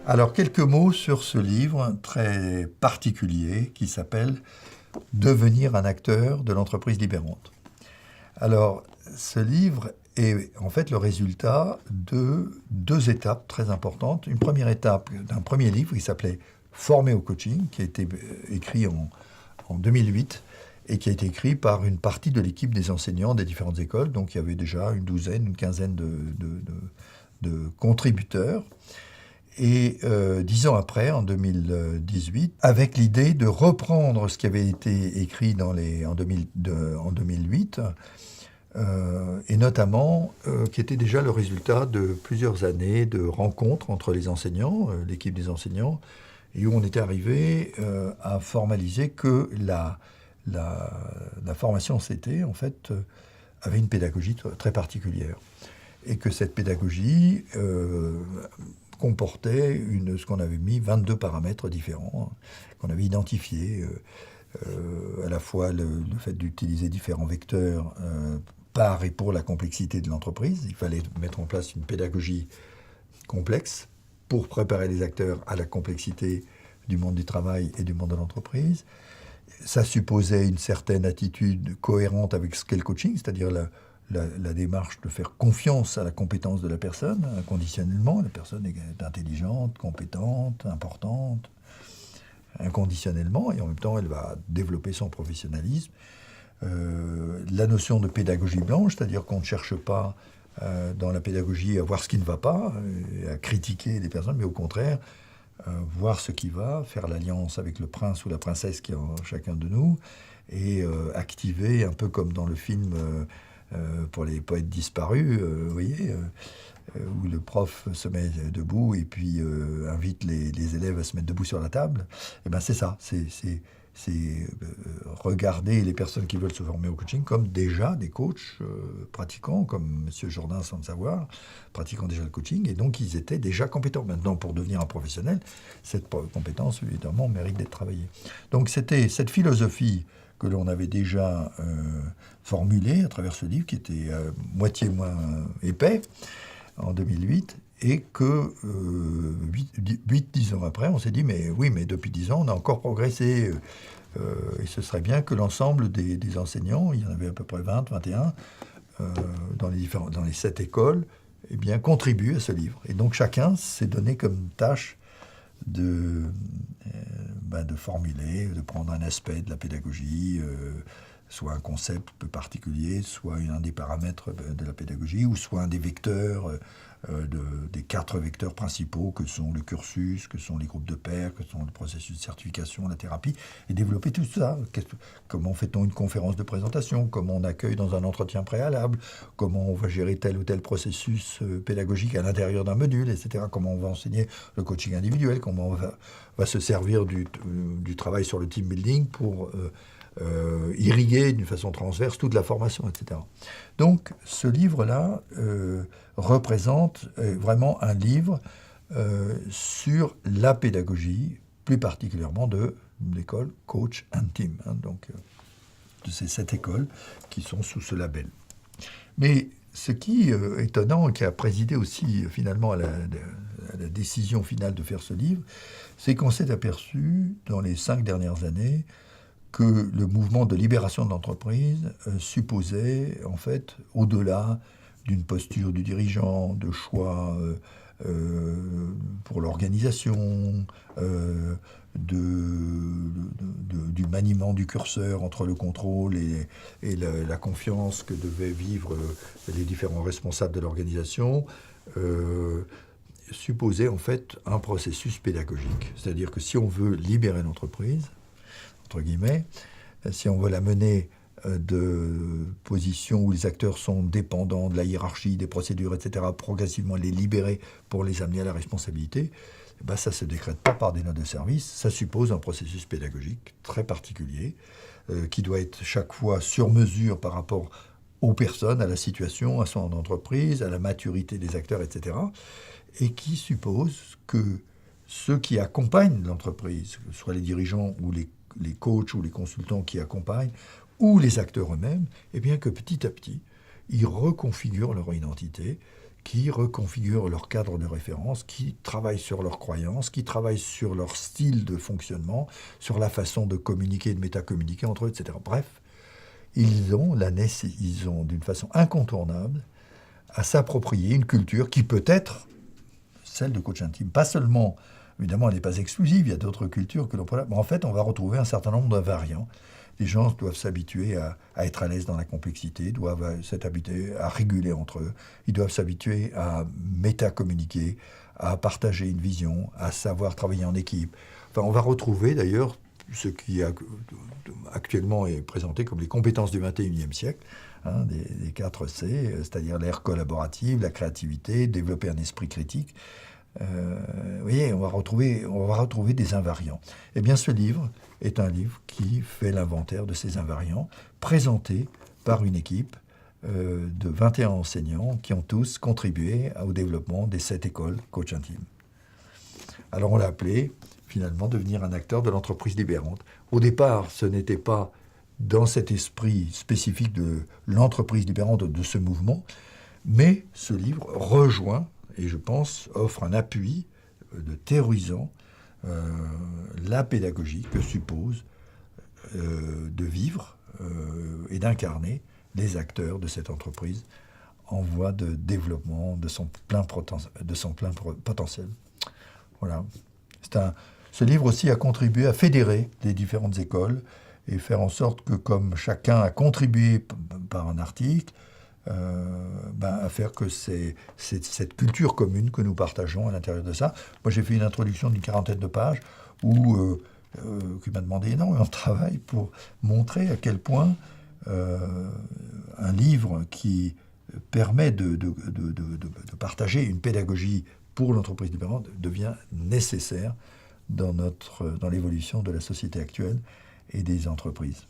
Alors, quelques mots sur ce livre très particulier qui s'appelle Devenir un acteur de l'entreprise libérante. Alors, ce livre est en fait le résultat de deux étapes très importantes. Une première étape d'un premier livre qui s'appelait Former au coaching, qui a été écrit en 2008 et qui a été écrit par une partie de l'équipe des enseignants des différentes écoles. Donc, il y avait déjà une douzaine, une quinzaine de contributeurs. Et 10 ans après, en 2018, avec l'idée de reprendre ce qui avait été écrit en 2008, et notamment qui était déjà le résultat de plusieurs années de rencontres entre les enseignants, l'équipe des enseignants, et où on était arrivé à formaliser que la formation CT, en fait, avait une pédagogie très particulière. Et que cette pédagogie comportait ce qu'on avait mis 22 paramètres différents, qu'on avait identifiés, à la fois le fait d'utiliser différents vecteurs par et pour la complexité de l'entreprise. Il fallait mettre en place une pédagogie complexe pour préparer les acteurs à la complexité du monde du travail et du monde de l'entreprise. Ça supposait une certaine attitude cohérente avec ce qu'est le coaching, c'est-à-dire la démarche de faire confiance à la compétence de la personne, inconditionnellement. La personne est intelligente, compétente, importante, inconditionnellement, et en même temps, elle va développer son professionnalisme. La notion de pédagogie blanche, c'est-à-dire qu'on ne cherche pas dans la pédagogie à voir ce qui ne va pas, à critiquer les personnes, mais au contraire, voir ce qui va, faire l'alliance avec le prince ou la princesse qui est en chacun de nous, et activer, un peu comme dans le film pour les poètes disparus, vous voyez, où le prof se met debout et puis invite les élèves à se mettre debout sur la table. Et ben c'est ça, c'est regarder les personnes qui veulent se former au coaching comme déjà des coachs pratiquants, comme M. Jourdain sans le savoir, pratiquant déjà le coaching, et donc ils étaient déjà compétents. Maintenant, pour devenir un professionnel, cette compétence, évidemment, mérite d'être travaillée. Donc c'était cette philosophie que l'on avait déjà formulée à travers ce livre, qui était moitié moins épais, en 2008, et que 8-10 ans après, on s'est dit, mais oui, mais depuis 10 ans, on a encore progressé, et ce serait bien que l'ensemble des enseignants, il y en avait à peu près 20, 21, dans les 7 écoles, eh bien, contribuent à ce livre. Et donc chacun s'est donné comme tâche de formuler, de prendre un aspect de la pédagogie, soit un concept peu particulier, soit un des paramètres de la pédagogie, ou soit un des vecteurs, des 4 vecteurs principaux que sont le cursus, que sont les groupes de pairs, que sont le processus de certification, la thérapie, et développer tout ça. Comment fait-on une conférence de présentation? Comment on accueille dans un entretien préalable? Comment on va gérer tel ou tel processus pédagogique à l'intérieur d'un module, etc. Comment on va enseigner le coaching individuel? Comment on va se servir du travail sur le team building pour irriguer d'une façon transverse toute la formation, etc. Donc, ce livre-là représente vraiment un livre sur la pédagogie, plus particulièrement de l'école Coach and Team, donc de ces 7 écoles qui sont sous ce label. Mais ce qui est étonnant, et qui a présidé aussi finalement à la décision finale de faire ce livre, c'est qu'on s'est aperçu dans les 5 dernières années que le mouvement de libération de l'entreprise supposait, en fait, au-delà d'une posture du dirigeant, de choix pour l'organisation, du maniement du curseur entre le contrôle et la confiance que devaient vivre les différents responsables de l'organisation, supposait en fait un processus pédagogique. C'est-à-dire que si on veut libérer l'entreprise, entre guillemets, si on veut la mener de positions où les acteurs sont dépendants de la hiérarchie, des procédures, etc., progressivement les libérer pour les amener à la responsabilité, ça ne se décrète pas par des notes de service, ça suppose un processus pédagogique très particulier, qui doit être chaque fois sur mesure par rapport aux personnes, à la situation, à son entreprise, à la maturité des acteurs, etc., et qui suppose que ceux qui accompagnent l'entreprise, que ce soit les dirigeants ou les coachs ou les consultants qui accompagnent, ou les acteurs eux-mêmes, eh bien que petit à petit, ils reconfigurent leur identité, qui reconfigurent leur cadre de référence, qui travaillent sur leurs croyances, qui travaillent sur leur style de fonctionnement, sur la façon de communiquer, de métacommuniquer entre eux, etc. Bref, ils ont d'une façon incontournable à s'approprier une culture qui peut être celle de coach intime. Pas seulement, évidemment, elle n'est pas exclusive, il y a d'autres cultures que l'on peut... Mais en fait, on va retrouver un certain nombre de variants. Les gens doivent s'habituer à être à l'aise dans la complexité, doivent s'habituer à réguler entre eux, ils doivent s'habituer à métacommuniquer, à partager une vision, à savoir travailler en équipe. Enfin, on va retrouver d'ailleurs ce qui actuellement est présenté comme les compétences du XXIe siècle, hein, des 4 C, c'est-à-dire l'ère collaborative, la créativité, développer un esprit critique. Vous voyez, on va retrouver des invariants. Eh bien, ce livre est un livre qui fait l'inventaire de ces invariants, présenté par une équipe de 21 enseignants qui ont tous contribué au développement des 7 écoles coach intime. Alors, on l'a appelé, finalement, devenir un acteur de l'entreprise libérante. Au départ, ce n'était pas dans cet esprit spécifique de l'entreprise libérante de ce mouvement, mais ce livre rejoint, et je pense, offre un appui de théorisant la pédagogie que suppose de vivre et d'incarner les acteurs de cette entreprise en voie de développement de son plein potentiel. Voilà. Ce livre aussi a contribué à fédérer les différentes écoles et faire en sorte que, comme chacun a contribué par un article, à faire que c'est cette culture commune que nous partageons à l'intérieur de ça. Moi, j'ai fait une introduction d'une 40aine de pages qui m'a demandé énormément de travail pour montrer à quel point un livre qui permet de partager une pédagogie pour l'entreprise libérante devient nécessaire dans l'évolution de la société actuelle et des entreprises.